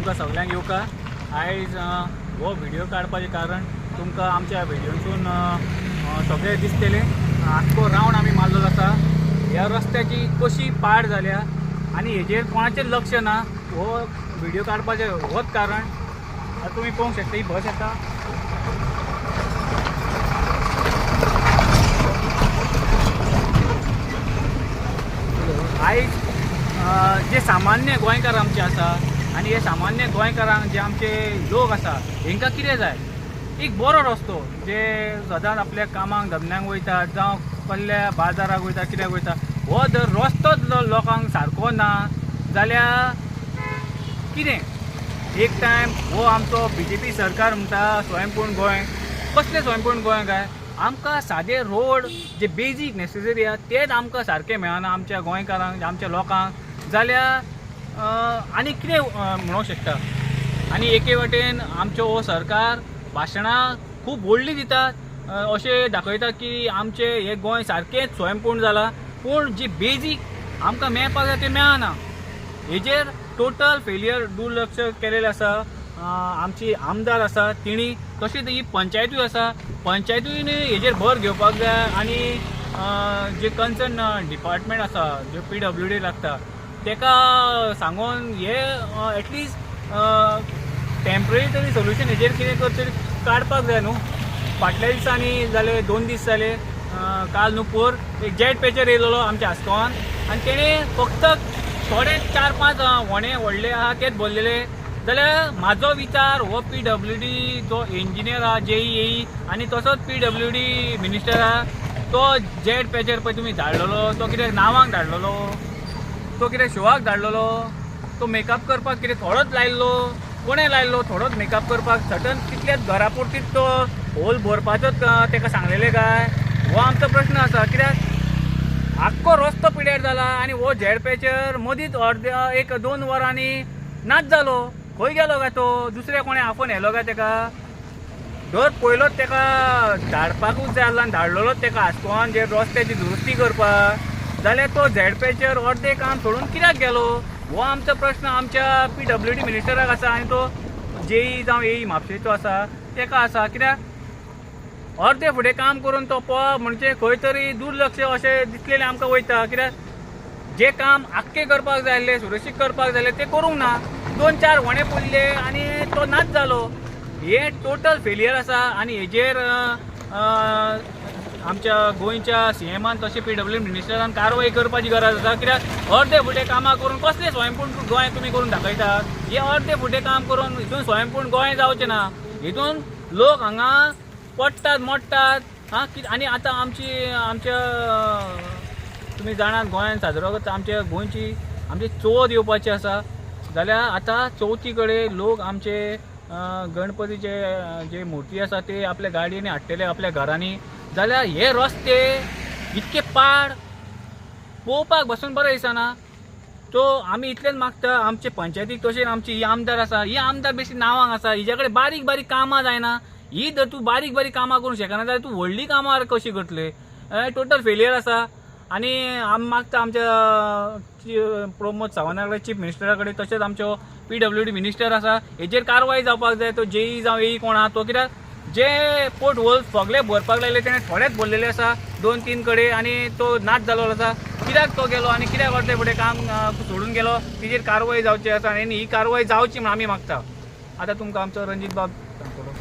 तुमकां सगळ्यांक येवका। आयज हो व्हिडिओ काडपाचें कारण तुमकां आमच्या व्हिडिओसून सगळे दिसतले आख्खो रावंड आमी मारलेलो आसा। ह्या रस्त्याची कशी पाड जाल्या आनी हेजेर कोणाचें लक्ष ना। हो व्हिडिओ काडपाचें होच कारण। आतां तुमी पळोवंक शकता ही बस येता। आयज जे सामान्य गोंयकार आमचे आसा आनी हे सामान्य गोंयकारांक जे आमचे लोक आसा हेंकां कितें जाय, एक बरो रस्तो जे सदांच आपल्या कामाक धंद्याक वयतात जावं कसल्या बाजाराक वयता कित्याक वयता, हो जर रस्तोच लोकांक सारको ना जाल्यार कितें। एक टायम हो आमचो BJP सरकार म्हणटा स्वयंपूर्ण गोंय, कसलें स्वयंपूर्ण गोंय काय, आमकां सादे रोड जे बेजीक नेसेसरी आहा तेच आमकां सारके मेळना आमच्या गोंयकारांक आमच्या लोकांक, जाल्यार आनी कितें म्हणूंक शकता। आनी एके वटेन आमचो हो सरकार भाशणां खूब व्हडलीं दितात, अशें दाखयता की आमचे हे गोंय सारकेंच स्वयंपूर्ण जाला, पूण जी बेजीक आमकां मेळपाक जाय तें मेळना। हेजेर टोटल फेलियर दुर्लक्ष केलेलें आसा। आमची आमदार आसा तिणी, तशीच ही पंचायतूय आसा, पंचायतीन हेजेर भर घेवपाक जाय आनी जे कन्सर्न डिपार्टमेंट आसा जे PWD लागता तेका सांगून हे एटलिस्ट टेम्पररी तरी सोल्युशन हेजेर कितें तरी काडपाक जाय न्हू। फाटल्या दिसांनी जाले 2 दीस जाले काल नुपूर एक जेट पेचर येयलेलो आमच्या आस्कोवान आनी तेणें फक्त थोडे 4-5 व्हणे व्हडले आहा तेच बोललेले, जाल्यार म्हाजो विचार हो PWD जो इंजिनियर आहा JEE आनी तसोच PWD मिनिस्टर आहा तो जेट पेचर पळय तुमी धाडलेलो तो कितें नांवाक धाडलेलो, तो कितें शोवाक धाडलेलो, तो मेकअप करपाक कितें थोडोच लायल्लो, कोणें लायल्लो थोडोच मेकअप करपाक, सटन तितल्याच घरा पुरतीच तो होल भरपाचोच तेका सांगलेलें काय, हो आमचो प्रश्न आसा। कित्याक आख्खो रस्तो पिड्यार जाला आनी हो जेट पेचर मदींच अर्द्या 1-2 वरांनी नाच जालो, खंय गेलो काय तो, दुसरे कोणें आफोन येलो काय तेका, धर पयलोच तेका धाडपाकूच जाय आसलो आनी धाडलेलोच तेका आस्कोवान जे रस्त्याची दुरुस्ती करपाक, जाल्यार तो जेट पेचर अर्दें काम सोडून कित्याक गेलो, हो आमचो प्रश्न आमच्या PWD मिनिस्टराक आसा आनी तो JEE जावं AE म्हापशेचो आसा तेका आसा। कित्याक अर्दे फुडें काम करून तो पळोवप म्हणजे खंय तरी दुर्लक्ष अशें दिसलेलें आमकां वयता। कित्याक जे काम आख्खे करपाक जाय आसलें सुरक्षीत करपाक जाय आसलें तें करूंक ना, 2-4 व्हणे पडले आनी तो नाच जालो। हे टोटल फेलियर आसा आनी हेजेर आमच्या गोंयच्या CMान तशें PWD मिनिस्टरान कारवाय करपाची गरज आसा। कित्याक अर्दे फुडें कामां करून कसलें स्वयंपूर्ण गोंय तुमी करून दाखयतात, हे अर्दे फुडें काम करून हितून स्वयंपूर्ण गोंय जावचें ना, हितून लोक हांगा पडटात मोडटात आनी आतां आमच्या तुमी जाणात गोंयांत साजरो करता आमच्या गोंयची आमची चवथ येवपाची आसा, जाल्यार आतां चवथी कडेन लोक आमचे गणपतीचे जे मुर्ती आसा ते आपल्या गाडयेनी हाडटले आपल्या घरांनी, जाल्यार हे रस्ते इतके पाड पळोवपाक बसून बरें दिसना। सो आमी इतलेंच मागता आमचे पंचायतीक तशें आमची ही आमदार आसा, ही आमदार बेश्टी नांवांक आसा, हिच्या कडेन बारीक बारीक कामां जायना, ही जर तूं बारीक बारीक कामां करूंक शकना जाल्यार तूं व्हडली कामां कशी करतले। टोटल फेलियर आसा आनी आमी मागता आमच्या प्रमोद सावंता कडेन चीफ मिनिस्टरा कडेन तशेंच आमचो PWD मिनिस्टर आसा हेजेर कारवाय जावपाक जाय, तो JEE जावं AE कोण आहा तो। कित्याक जे पोर्ट होल सगळे भरपाक लायले तेणें थोडेच भरलेले आसा 2-3 कडेन आनी तो नाच जाल्लो आसा, कित्याक तो गेलो आनी कित्याक अर्दे फुडें काम सोडून गेलो तेजेर कारवाय जावची आसा आनी ही कारवाय जावची म्हण आमी मागता। आतां तुमकां आमचो रणजीत बाब सांगतलो।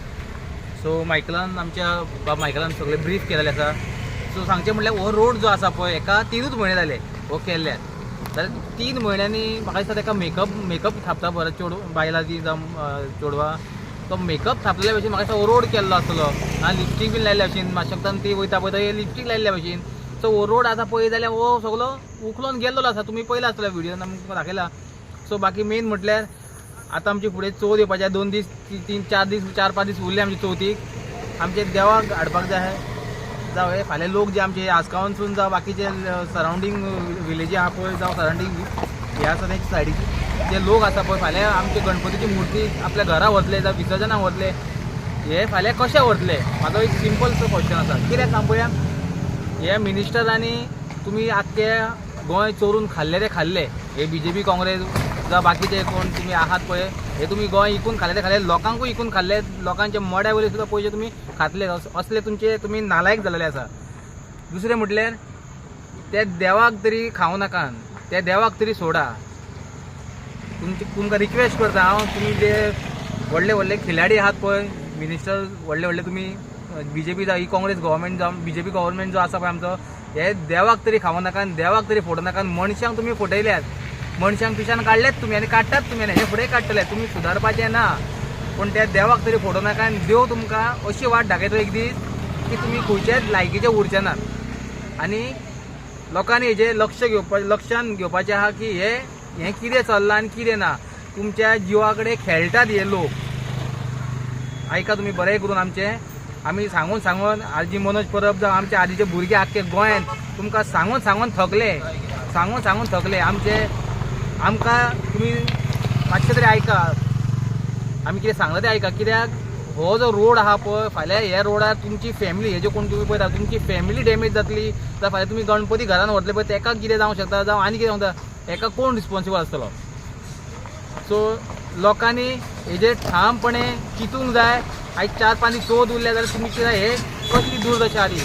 सो मायकलान आमच्या बाब मायकलान सगळे ब्रीफ केलेले आसा। सो सांगचें म्हणल्यार हो रोड जो आसा पळय एका 3च म्हयने जाले हो केल्ल्यात, जाल्यार 3 म्हयन्यांनी म्हाका दिसता तेका मेकअप थापता बरो बायलां जी जावं चेडवां, तो मेकअप थापलेल्या भशेन म्हाका दिसता हो रोड केल्लो आसतलो आनी लिपस्टीक बीन लायल्ल्या भशेन म्हापशांतल्यान ती वयता पळय थंय लिपस्टीक लायल्ल्या भशेन। सो हो रोड आसा पळय जाल्यार हो सगळो उखलून गेल्लो आसा, तुमी पयला आसतलो व्हिडियोन आमकां दाखयला। सो बाकी मेन म्हटल्यार आतां आमची फुडें चवथ येवपाची 2 दीस 3-4 दीस 4-5 दीस उरले आमची चवथीक। आमचे देवाक हाडपाक जाय जावं हे फाल्यां लोक जे आमचे आसगांवांसून जावं बाकीचे सरावंडींग विलेजी आहा पळय जावं सरावंडींग हे आसा तेच्या सायडीक जे लोक आसा पळय फाल्यां आमचे गणपतीची मुर्ती आपल्या घरा व्हरतले जावं विसर्जनाक व्हरतले, हे फाल्यां कशें व्हरतले म्हाजो एक सिंपलसो क्वेश्चन आसा। कित्याक सांग पळया, हे मिनिस्टरांनी तुमी आख्खे गोंय चोरून खाल्ले रे खाल्ले, हे BJP काँग्रेस जावं बाकीचे कोण तुमी आहात पळय हे तुम्ही गोंय इकून खाल्ले लोकांकूय इकून खाल्ले, लोकांचे मोड्या वयले सुद्धा पयशे तुम्ही खातले, असले तुमचे तुम्ही नालायक जालेले आसा. दुसरें म्हटल्यार ते देवाक तरी खावं नाकात, त्या देवाक तरी सोडा. तुमकां रिक्वेस्ट करता हांव, तुम्ही जे व्हडले व्हडले खिलाडी आहात पळय, मिनिस्टर व्हडले व्हडले तुम्ही बीजेपी ही काँग्रेस गव्हर्मेंट जावन बीजेपी गव्हर्मेंट जो आसा पळय आमचो, हे देवाक तरी खावं नाकात, देवाक तरी फोडू नाकात. मनशांक तुम्ही फटयल्यात, मनशांक पिशान काडलेत तुम्ही आनी काडटात तुम्ही, हे फुडें काडटले. तुम्ही सुदारपाचे ना, पूण त्या देवाक तरी फोडू नाका. आनी देव तुमकां अशी वाट दाखयता एक दीस की तुमी खंयच्याच लायकीचे उरचे नात. आनी लोकांनी हेजेर लक्षान घेवपाचें आहा की हें कितें चल्लां आनी कितें ना. तुमच्या जिवा कडेन खेळटात हे लोक. आयका तुमी बरें करून आमी सांगून आजी मनोज परब जावं आमचे आदीचे भुरगे आख्खे गोंयांत तुमकां सांगून थकले. आमकां तुमी मातशें तरी आयका, आमी कितें सांगता तें आयका. कित्याक हो जो रोड आहा पळय, फाल्यां ह्या रोडार तुमची फॅमिली, हे जे कोण तुमी पळयता तुमची फॅमिली डॅमेज जातली, जाल्यार फाल्यां तुमी गणपती घरान व्हरतले पळय, तेका कितें जावंक शकता, जावं आनी कितें जावंक शकता, हेका कोण रिस्पॉन्सिबल आसतलो. सो लोकांनी हेजेर ठामपणे चिंतूंक जाय. आयज 4-5 दीस चवथ उरले जाल्यार तुमी कितें हे कसली दुर्दशा आली.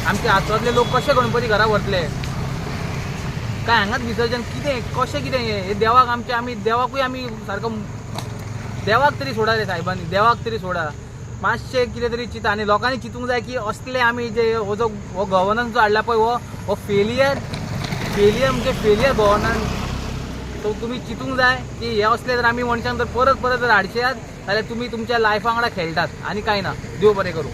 आमचे आसपासले लोक कशे गणपती घरा व्हरतले, काय हांगाच विसर्जन कितें कशें कितें हे देवाक आमी देवाकूय आमी सारको, देवाक तरी सोडा रे साहेबांनी, देवाक तरी सोडा. मातशें कितें तरी चिंता. आनी लोकांनी चिंतूंक जाय की असले आमी जे हो गव्हर्नन्स जो हाडला पळय हो फेलियर म्हणजे फेलियर गव्हर्नन्स. सो तुमी चिंतूंक जाय की हे असले जर आमी मनशांक जर परत जर हाडश्यात जाल्यार तुमी तुमच्या लायफा वांगडा खेळटात आनी कांय ना. देव बरें करूं.